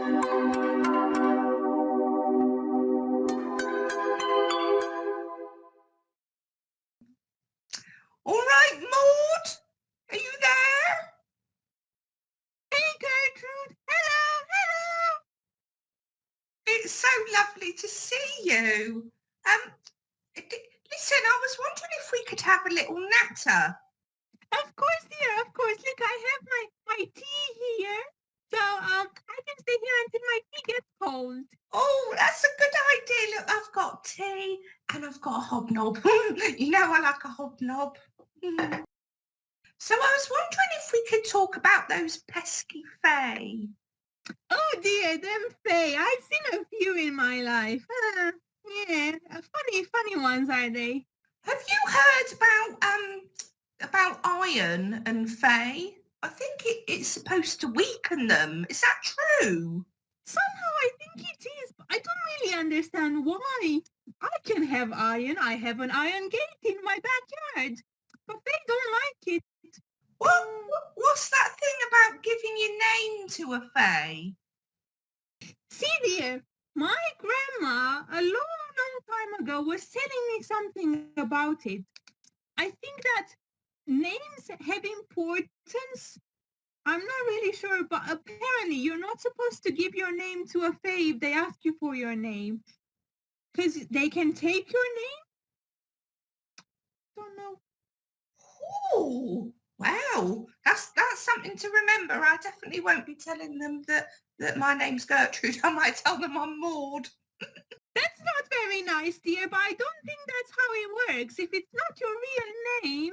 All right, Maud, are you there? Hey, Gertrude. Hello, hello. It's so lovely to see you. Listen, I was wondering if we could have a little natter. Of course, dear, of course. Look, I have my tea here. So, I can stay here until my tea gets cold. Oh, that's a good idea. Look, I've got tea and I've got a hobnob. You know I like a hobnob. So I was wondering if we could talk about those pesky fae. Oh, dear, them fae. I've seen a few in my life. Yeah, funny ones, are they? Have you heard about iron and fae? I think it's supposed to weaken them. Is that true? Somehow I think it is, but I don't really understand why. I can have iron. I have an iron gate in my backyard, but they don't like it. What's that thing about giving your name to a fae? See, dear, my grandma a long time ago was telling me something about it. I think that names have importance. I'm not really sure, but apparently you're not supposed to give your name to a fae if they ask you for your name, because they can take your name. Don't know. Oh, wow. That's something to remember. I definitely won't be telling them that my name's Gertrude. I might tell them I'm Maud. That's not very nice, dear, but I don't think that's how it works. If it's not your real name,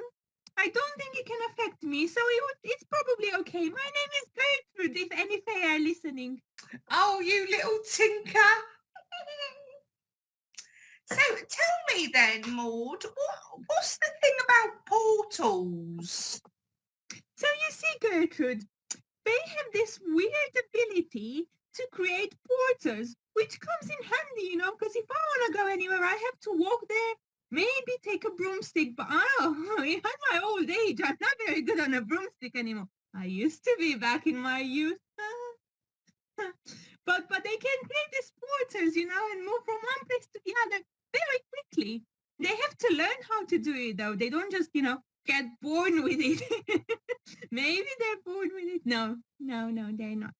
I don't think it can affect me, so it's probably okay. My name is Gertrude, if any fae are listening. Oh, you little tinker. So tell me then, Maud, what's the thing about portals? So you see, Gertrude, they have this weird ability to create portals, which comes in handy, because if I want to go anywhere, I have to walk there, maybe take a broomstick, but at my old age, I'm not very good on a broomstick anymore. I used to be back in my youth. But they can create these portals, and move from one place to the other very quickly. They have to learn how to do it, though. They don't just, get born with it. Maybe they're born with it. No, they're not.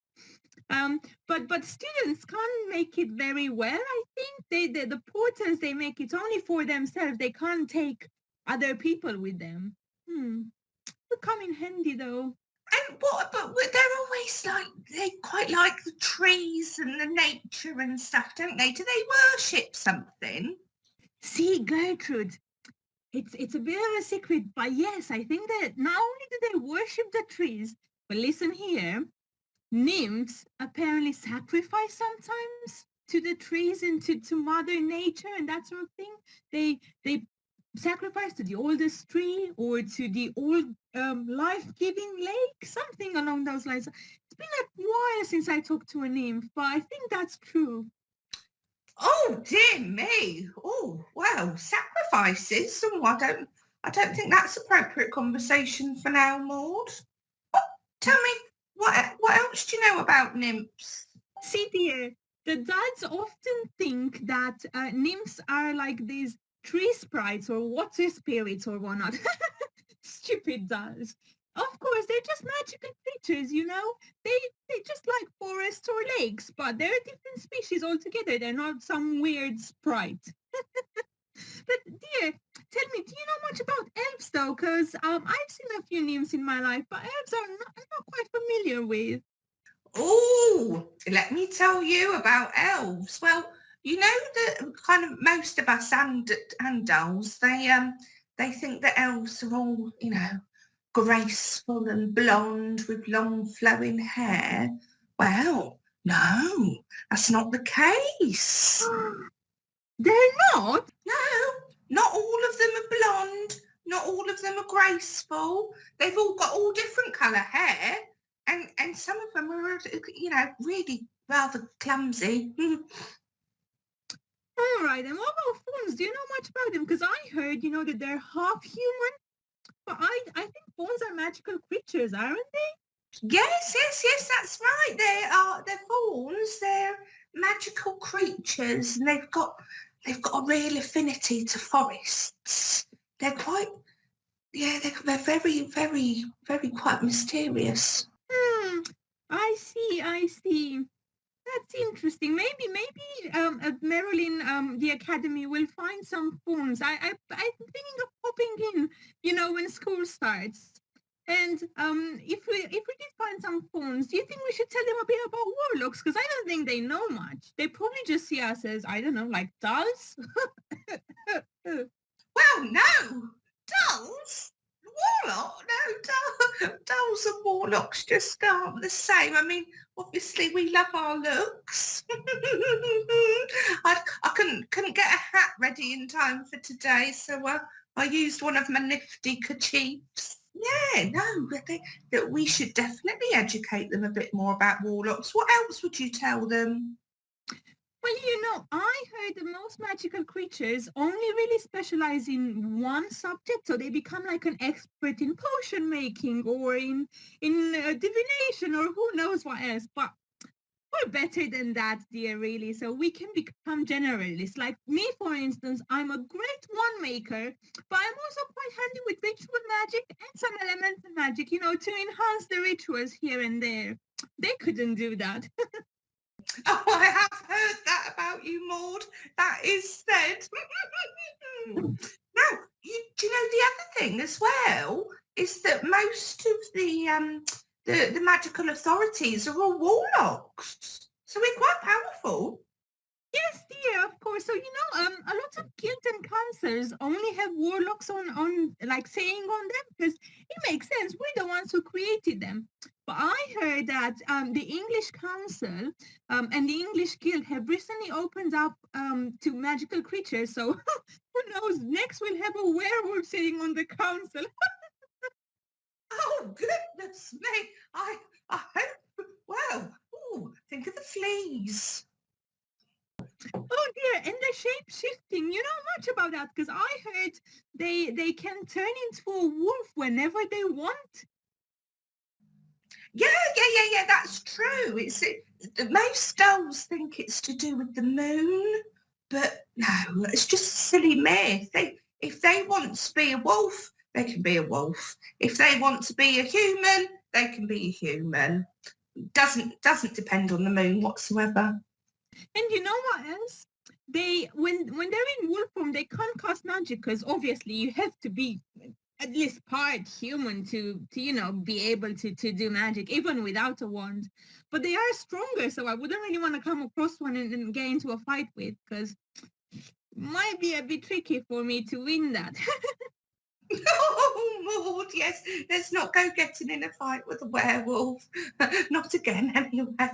But students can't make it very well. I think the portals they make, it's only for themselves. They can't take other people with them. Would come in handy though. And but they're always they quite like the trees and the nature and stuff, don't they? Do they worship something? See, Gertrude, it's a bit of a secret, but yes, I think that not only do they worship the trees, but listen here, nymphs apparently sacrifice sometimes to the trees and to Mother Nature and that sort of thing. They sacrifice to the oldest tree or to the old life-giving lake, something along those lines. It's been a while since I talked to a nymph, but I think that's true. Oh dear me! Oh wow, sacrifices. Oh, I don't think that's appropriate conversation for now, Maud. Tell me, what else do you know about nymphs? See, dear, the dads often think that nymphs are like these tree sprites or water spirits or whatnot. Stupid dads. Of course, they're just magical creatures, They just like forests or lakes, but they're different species altogether. They're not some weird sprite. But dear, tell me, do you know much about elves though? Because I've seen a few nymphs in my life, but elves I'm not quite familiar with. Oh, let me tell you about elves. Well, you know that kind of most of us andals, they think that elves are all, graceful and blonde with long flowing hair. Well, no, that's not the case. They're not? No, not all of them are blonde. Not all of them are graceful. They've all got all different colour hair, and some of them are, really rather clumsy. All right, and what about fawns? Do you know much about them? Because I heard, that they're half human, but I think fawns are magical creatures, aren't they? Yes, that's right. They're fawns magical creatures, and they've got a real affinity to forests. They're quite, yeah, they're very, very, very quite mysterious. I see. That's interesting. Maybe at Merrolyn, the academy will find some phones. I'm thinking of popping in, when school starts. And if we did find some phones, do you think we should tell them a bit about warlocks? Because I don't think they know much. They probably just see us as, I don't know, like dolls. Well, no, dolls. Warlock? No, dolls and warlocks just aren't the same. I mean, obviously we love our looks. I couldn't get a hat ready in time for today, so I used one of my nifty kerchiefs. Yeah, no, that we should definitely educate them a bit more about warlocks. What else would you tell them? Well, I heard that most magical creatures only really specialize in one subject, so they become like an expert in potion making or in divination or who knows what else. But we're better than that, dear, really. So we can become generalists. Like me, for instance, I'm a great one maker, but I'm also quite handy with ritual magic and some elemental magic, to enhance the rituals here and there. They couldn't do that. Oh, I have heard that about you, Maud. That is said. Now, do you know the other thing as well is that most of the magical authorities are all warlocks, so we're quite powerful. Yes, dear, of course. So, a lot of guilds and councils only have warlocks on like saying on them because it makes sense. We're the ones who created them. But I heard that the English Council and the English Guild have recently opened up to magical creatures. So who knows? Next we'll have a werewolf sitting on the council. Oh, goodness me. I hope, well, think of the fleas. Oh dear, and the shape shifting. You know much about that because I heard they can turn into a wolf whenever they want. Yeah, that's true. Most dolls think it's to do with the moon, but no, it's just a silly myth. If they want to be a wolf, they can be a wolf. If they want to be a human, they can be a human. Doesn't depend on the moon whatsoever. And you know what else? When they're in wolf form, they can't cast magic because obviously you have to be at least part human to be able to do magic even without a wand. But they are stronger, so I wouldn't really want to come across one and get into a fight with because it might be a bit tricky for me to win that. Oh, Maud, yes. Let's not go getting in a fight with a werewolf. Not again, anyway.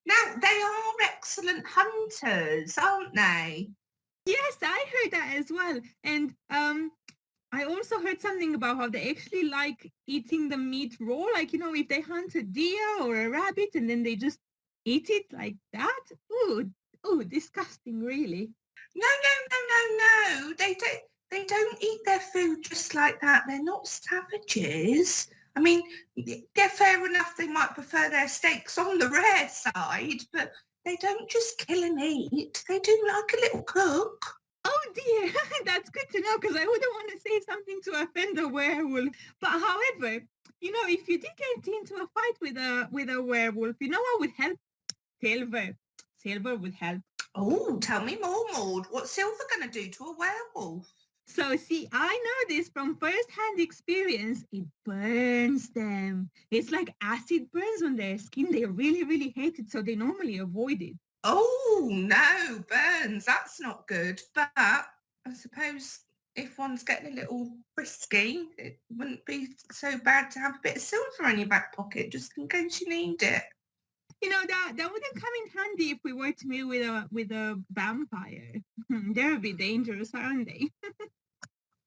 Now, they are excellent hunters, aren't they? Yes, I heard that as well. And I also heard something about how they actually like eating the meat raw. Like, if they hunt a deer or a rabbit and then they just eat it like that. Ooh, disgusting, really. No. They don't eat their food just like that. They're not savages. I mean, yeah, fair enough, they might prefer their steaks on the rare side, but they don't just kill and eat. They do like a little cook. Oh dear, that's good to know because I wouldn't want to say something to offend a werewolf. But however, if you did get into a fight with a werewolf, you know what would help? Silver. Silver would help. Oh, tell me more, Maud. What's silver going to do to a werewolf? So see, I know this from first-hand experience. It burns them. It's like acid burns on their skin. They really, really hate it, so they normally avoid it. Oh, no, burns. That's not good. But I suppose if one's getting a little frisky, it wouldn't be so bad to have a bit of silver in your back pocket just in case you need it. That wouldn't come in handy if we were to meet with a vampire. They're a bit dangerous, aren't they?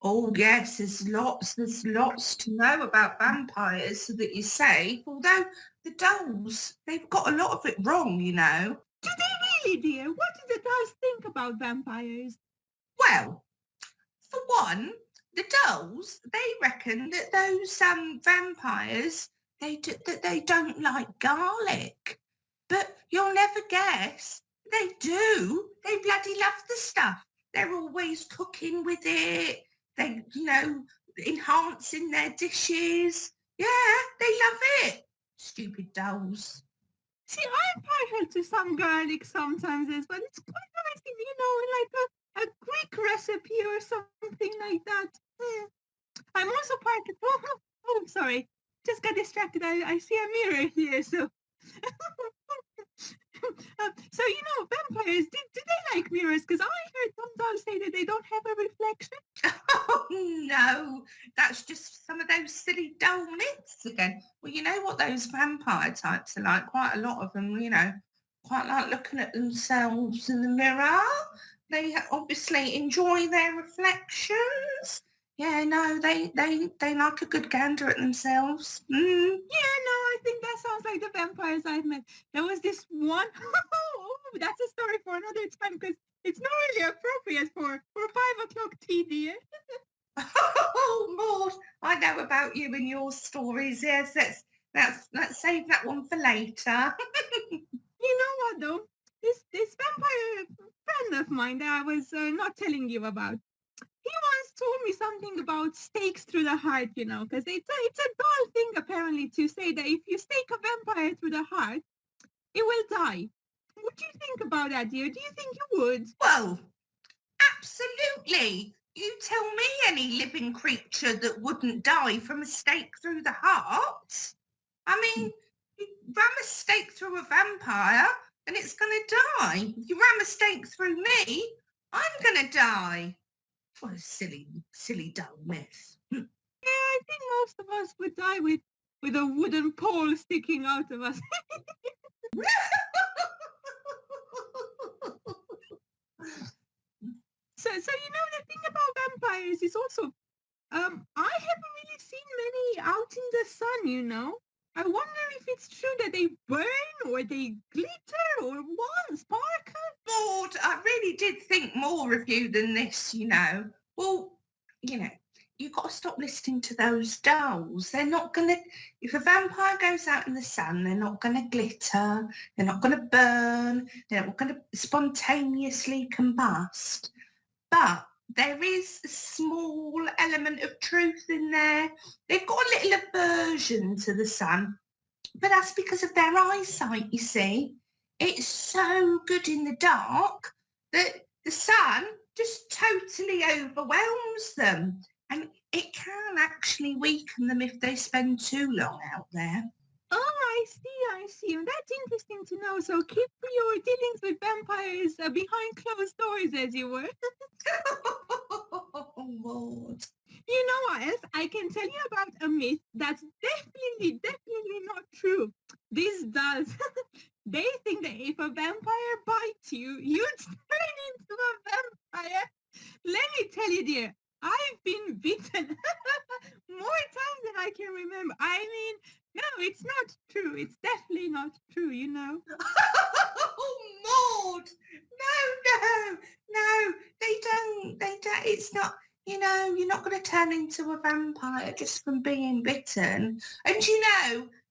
Oh yes, there's lots to know about vampires so that you're safe. Although the dolls, they've got a lot of it wrong, Do they really, dear? What do the dolls think about vampires? Well, for one, the dolls, they reckon that those vampires, they don't like garlic. But you'll never guess. They do. They bloody love the stuff. They're always cooking with it. They, enhancing their dishes. Yeah, they love it. Stupid dolls. See, I'm partial to some garlic sometimes as well. It's quite nice, like a Greek recipe or something like that. I'm also partial. Oh, sorry. Just got distracted. I see a mirror here, so. So, vampires, do they like mirrors? Because I heard some dolls say that they don't have a reflection. Oh, no. That's just some of those silly doll myths again. Well, you know what those vampire types are like? Quite a lot of them, quite like looking at themselves in the mirror. They obviously enjoy their reflections. Yeah, no, they like a good gander at themselves. Yeah, no, I think that sounds like the vampires I've met. There was this one. Oh, that's a story for another time because it's not really appropriate for 5 o'clock tea, dear. Oh, Maud, I know about you and your stories. Yes, let's save that one for later. You know what though? This vampire friend of mine that I was not telling you about. He once told me something about stakes through the heart, because it's a dull thing apparently to say that if you stake a vampire through the heart, it will die. What do you think about that, dear? Do you think you would? Well, absolutely. You tell me any living creature that wouldn't die from a stake through the heart. I mean, you ram a stake through a vampire and it's going to die. If you ram a stake through me, I'm going to die. What a silly dull myth. Yeah, I think most of us would die with a wooden pole sticking out of us. So the thing about vampires is also, I haven't really seen many out in the sun, I wonder if it's true that they burn or they glitter or what, sparkle. Lord, I really did think more of you than this, Well, you've got to stop listening to those dolls. They're not going to, if a vampire goes out in the sun, they're not going to glitter, they're not going to burn, they're not going to spontaneously combust. But there is a small element of truth in there. They've got a little aversion to the sun, but that's because of their eyesight, you see. It's so good in the dark that the sun just totally overwhelms them. And it can actually weaken them if they spend too long out there. Oh, I see. That's interesting to know. So keep your dealings with vampires behind closed doors, as you were. Oh, Lord. You know what else? I can tell you about a myth that's definitely not true. This does. They think that if a vampire bites you, you'd turn into a vampire. Let me tell you, dear, I've been bitten more times than I can remember. I mean, no, it's not true. It's definitely not true, Oh, Maud! No, they don't. It's not, you're not going to turn into a vampire just from being bitten. And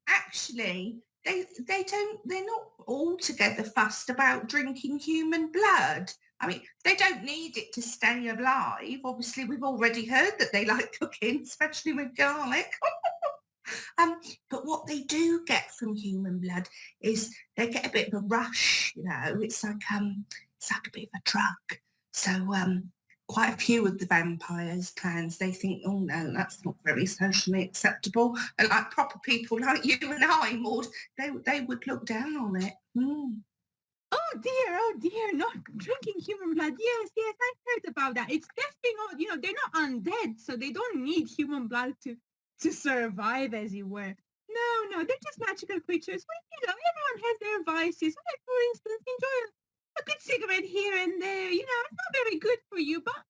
actually, they're not altogether fussed about drinking human blood. I mean, they don't need it to stay alive. Obviously, we've already heard that they like cooking, especially with garlic. But what they do get from human blood is they get a bit of a rush, It's like a bit of a drug. So quite a few of the vampires clans, they think, oh no, that's not very socially acceptable. And like proper people like you and I, Maud, they would look down on it. Oh dear, not drinking human blood. Yes, I've heard about that. It's definitely not, they're not undead, so they don't need human blood to survive, as you were. No, they're just magical creatures. But, everyone has their vices. Like, for instance, enjoy a good cigarette here and there. It's not very good for you, but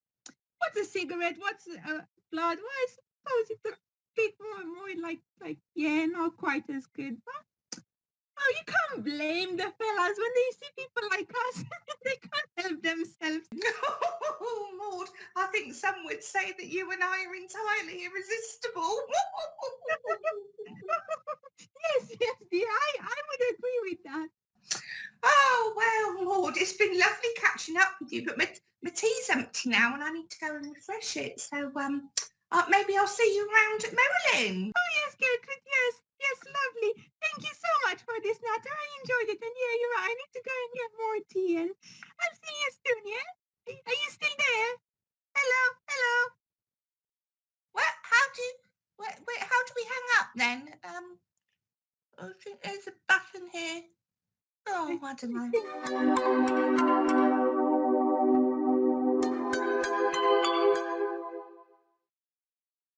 what's a cigarette? What's blood? Well, I suppose it's a bit more like, yeah, not quite as good. But oh, you can't blame the fellas when they see people like us. They can't help themselves. Oh, Maud, I think some would say that you and I are entirely irresistible. Yes, dear, I would agree with that. it's been lovely catching up with you, but my tea's empty now and I need to go and refresh it. So maybe I'll see you around at Merrolyn. Oh, yes, Gertrude, yes. Yes, lovely. Thank you so much for this natter. I enjoyed it. And yeah, you're right. I need to go and get more tea. And I'll see you soon, yeah? Are you still there? Hello, hello. How do we hang up then? I think there's a button here. Oh, I don't know.